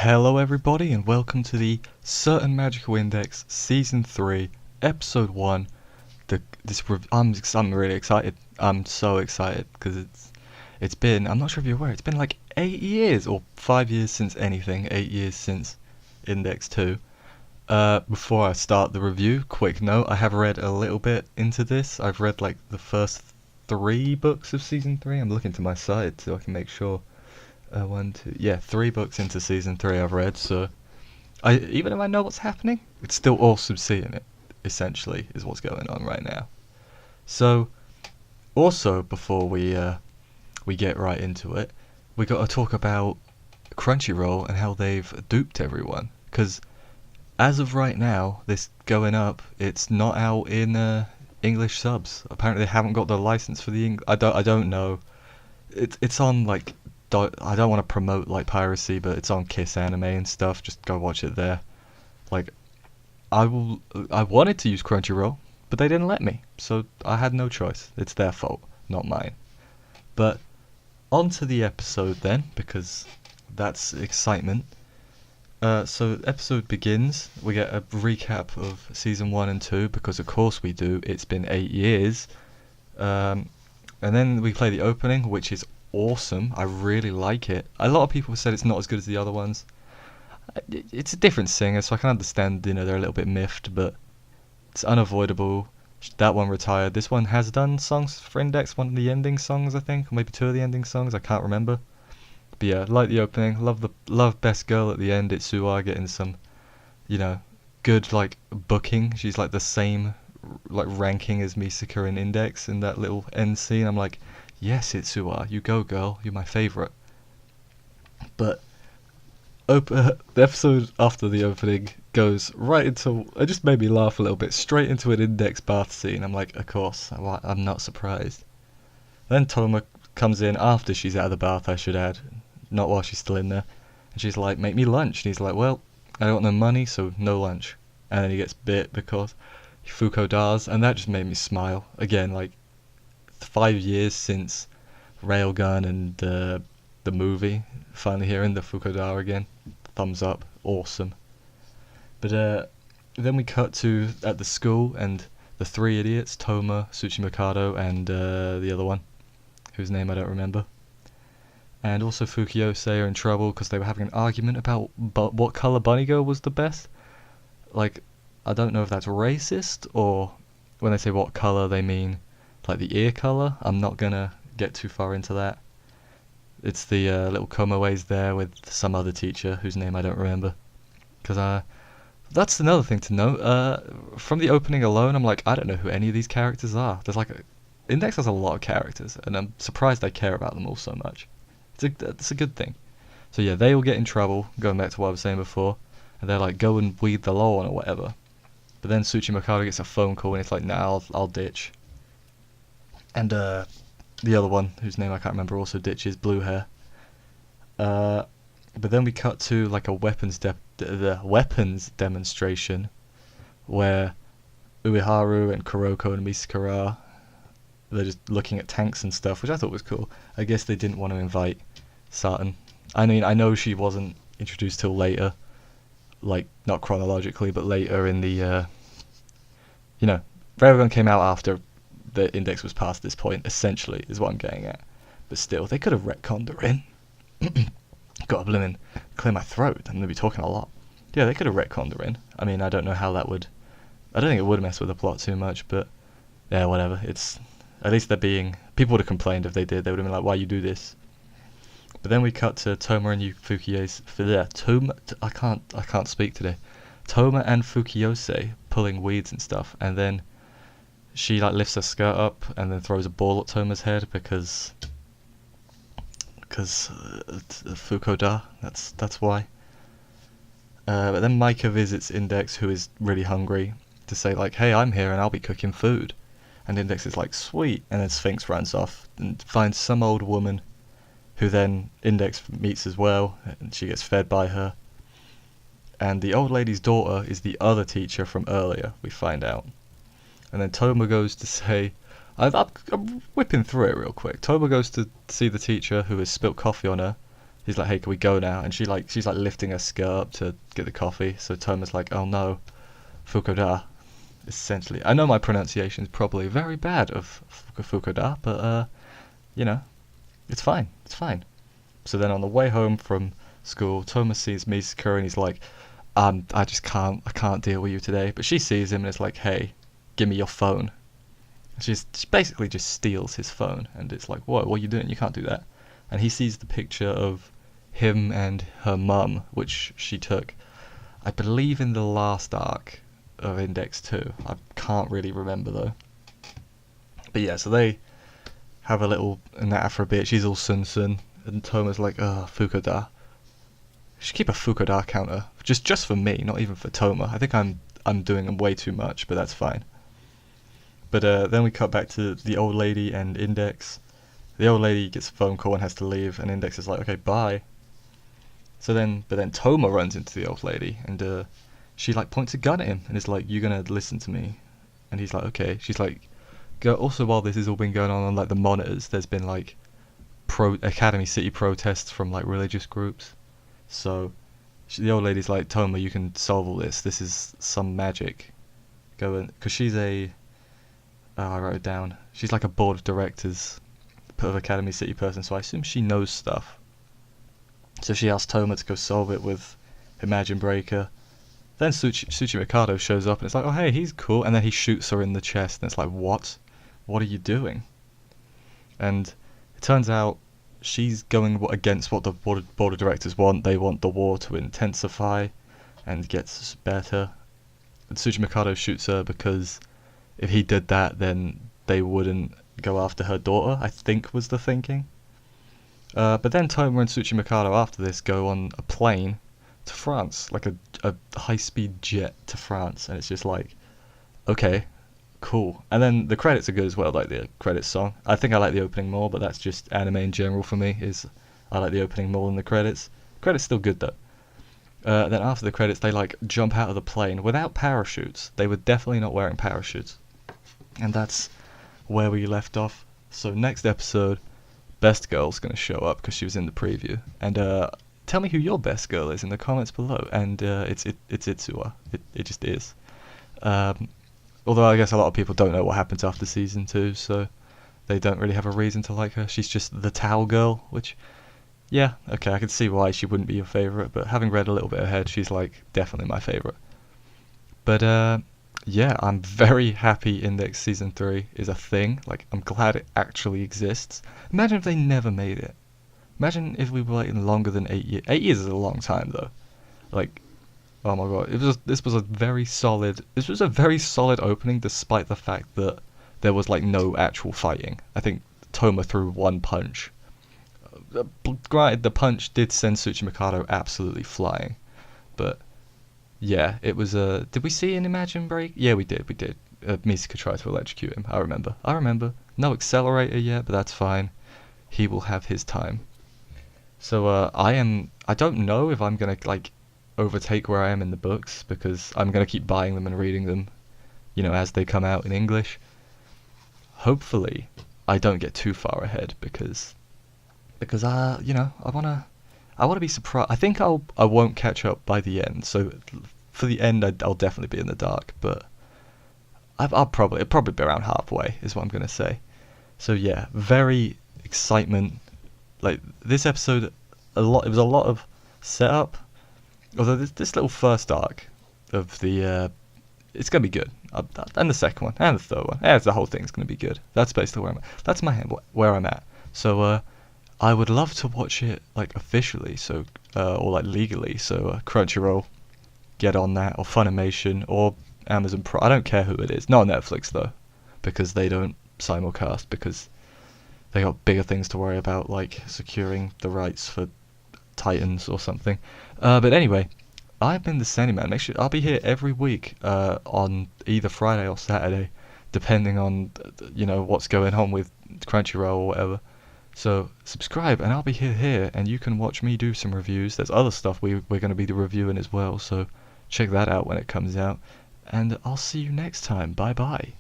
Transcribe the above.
Hello everybody and welcome to the Certain Magical Index Season 3, Episode 1. I'm really excited. I'm so excited because it's been, I'm not sure if you're aware, it's been like 8 years or 5 years since anything, 8 years since Index 2. Before I start the review, quick note, I have read a little bit into this. I've read like the first 3 books of Season 3. I'm looking to my side so I can make sure. 3 books into Season 3 I've read, so even if I know what's happening, it's still awesome seeing it, essentially, is what's going on right now. So, also, before we get right into it, we got to talk about Crunchyroll and how they've duped everyone, because as of right now, this going up, it's not out in English subs. Apparently they haven't got the license for the I don't know. It's on like, I don't want to promote like piracy, but it's on Kiss Anime and stuff. Just go watch it there. Like, I wanted to use Crunchyroll, but they didn't let me, so I had no choice. It's their fault, not mine. But on to the episode then, because that's excitement. So episode begins. We get a recap of season 1 and 2, because of course we do. It's been 8 years. And then we play the opening, which is awesome. I really like it. A lot of people said it's not as good as the other ones. It's a different singer, so I can understand, they're a little bit miffed, but it's unavoidable. That one retired. This one has done songs for Index, one of the ending songs, I think, or maybe 2 of the ending songs, I can't remember. But yeah, like the opening, love Best Girl at the end. It's Suwa getting some, good like booking. She's like the same like ranking as Misaka in Index in that little end scene. I'm like, yes, Itsuwa, you go, girl. You're my favourite. But the episode after the opening goes right into... It just made me laugh a little bit. Straight into an Index bath scene. I'm like, of course. I'm not surprised. Then Toma comes in after she's out of the bath, I should add. Not while she's still in there. And she's like, make me lunch. And he's like, well, I don't got no money, so no lunch. And then he gets bit because Fuko does. And that just made me smile. Again, like, 5 years since Railgun and the movie. Finally hearing the Fukodar again. Thumbs up. Awesome. But then we cut to at the school, and the 3 idiots, Toma, Tsuchimikado, and the other one, whose name I don't remember. And also Fukiyose are in trouble because they were having an argument about what colour Bunny Girl was the best. Like, I don't know if that's racist, or when they say what colour they mean like the ear colour. I'm not gonna get too far into that. It's the little Komoe's there with some other teacher whose name I don't remember. Because that's another thing to note. From the opening alone, I'm like, I don't know who any of these characters are. There's like Index has a lot of characters, and I'm surprised I care about them all so much. It's a good thing. So yeah, they all get in trouble, going back to what I was saying before, and they're like, go and weed the law or whatever. But then Tsuchimikado gets a phone call, and it's like, nah, I'll ditch. And the other one, whose name I can't remember, also ditches, blue hair. But then we cut to like a weapons demonstration, where Ueharu and Kuroko and Misaka, they're just looking at tanks and stuff, which I thought was cool. I guess they didn't want to invite Saturn. I mean, I know she wasn't introduced till later, like not chronologically, but later in the, Railgun came out after the Index was past this point, essentially, is what I'm getting at. But still, they could have retconned her in. Gotta blimmin' clear my throat, I'm gonna be talking a lot. Yeah, they could have retconned her in. I mean, I don't know how that would... I don't think it would mess with the plot too much, but... Yeah, whatever, it's... At least they're being... People would have complained if they did, they would have been like, why you do this? But then we cut to Toma and Fukiyose... I can't speak today. Toma and Fukiyose pulling weeds and stuff, and then... She like lifts her skirt up and then throws a ball at Toma's head because Fukoda. That's why. But then Micah visits Index, who is really hungry, to say like, "Hey, I'm here and I'll be cooking food." And Index is like, "Sweet." And then Sphinx runs off and finds some old woman, who then Index meets as well, and she gets fed by her. And the old lady's daughter is the other teacher from earlier. We find out. And then Toma goes to say... I'm whipping through it real quick. Toma goes to see the teacher who has spilt coffee on her, he's like, hey, can we go now? And she's like lifting her skirt up to get the coffee. So Toma's like, oh no, Fukuda. Essentially, I know my pronunciation is probably very bad of Fukuda, but you know, it's fine. It's fine. So then on the way home from school, Toma sees Misakura and he's like, I just can't, I can't deal with you today. But she sees him and is like, hey, give me your phone. She basically just steals his phone, and it's like, what are you doing? You can't do that. And he sees the picture of him and her mum, which she took, I believe, in the last arc of Index 2. I can't really remember though. But yeah, so they have a little natter for a bit. She's all sun, and Toma's like, Fukuda. Should keep a Fukuda counter, just for me, not even for Toma. I think I'm doing way too much, but that's fine. But then we cut back to the old lady and Index. The old lady gets a phone call and has to leave, and Index is like, okay, bye. But then Toma runs into the old lady, and she like points a gun at him and is like, you're gonna listen to me. And he's like, okay. She's like, also while this has all been going on like the monitors, there's been like Academy City protests from like religious groups. So the old lady's like, Toma, you can solve all this. This is some magic. Go and, because she's I wrote it down. She's like a board of directors of Academy City person, so I assume she knows stuff. So she asks Toma to go solve it with Imagine Breaker. Then Tsuchi Mikado shows up and it's like, oh hey, he's cool. And then he shoots her in the chest and it's like, what? What are you doing? And it turns out she's going against what the board of directors want. They want the war to intensify and gets better. And Tsuchi Mikado shoots her because if he did that, then they wouldn't go after her daughter, I think was the thinking. But then Toma and Tsuchi Mikado after this go on a plane to France, like a high-speed jet to France, and it's just like, okay, cool. And then the credits are good as well, like the credits song. I think I like the opening more, but that's just anime in general for me, is I like the opening more than the credits. Credits still good though. Then after the credits, they like jump out of the plane without parachutes. They were definitely not wearing parachutes. And that's where we left off. So next episode, Best Girl's going to show up because she was in the preview. And tell me who your best girl is in the comments below. And it's Itsuwa. It just is. Although I guess a lot of people don't know what happens after season 2, so they don't really have a reason to like her. She's just the towel girl, which, yeah, okay, I can see why she wouldn't be your favourite, but having read a little bit ahead, she's like definitely my favourite. But yeah, I'm very happy Index Season 3 is a thing. Like, I'm glad it actually exists. Imagine if they never made it. Imagine if we were waiting longer than 8 years. 8 years is a long time, though. Like, oh my god, this was a very solid opening, despite the fact that there was, like, no actual fighting. I think Toma threw one punch. Granted, the punch did send Tsuchi Mikado absolutely flying, but yeah, it was did we see an Imagine Break? Yeah, we did. Misaka tried to electrocute him. I remember. No accelerator yet, but that's fine. He will have his time. So I don't know if I'm gonna like overtake where I am in the books, because I'm gonna keep buying them and reading them, you know, as they come out in English. Hopefully, I don't get too far ahead because you know, I wanna be surprised. I think I won't catch up by the end. So for the end, I'll definitely be in the dark, but it'll probably be around halfway is what I'm gonna say. So yeah, very excitement. Like this episode, it was a lot of setup. Although this little first arc of the it's gonna be good, and the second one and the third one, the whole thing's gonna be good. That's basically where I'm at. That's where I'm at. So I would love to watch it like officially, so or like legally. So Crunchyroll, get on that, or Funimation, or Amazon Prime. I don't care who it is. Not Netflix though, because they don't simulcast, because they got bigger things to worry about, like securing the rights for Titans or something. But anyway, I've been the Sandyman. Make sure I'll be here every week on either Friday or Saturday, depending on you know what's going on with Crunchyroll or whatever. So subscribe, and I'll be here, and you can watch me do some reviews. There's other stuff we're going to be reviewing as well, so check that out when it comes out. And I'll see you next time. Bye bye.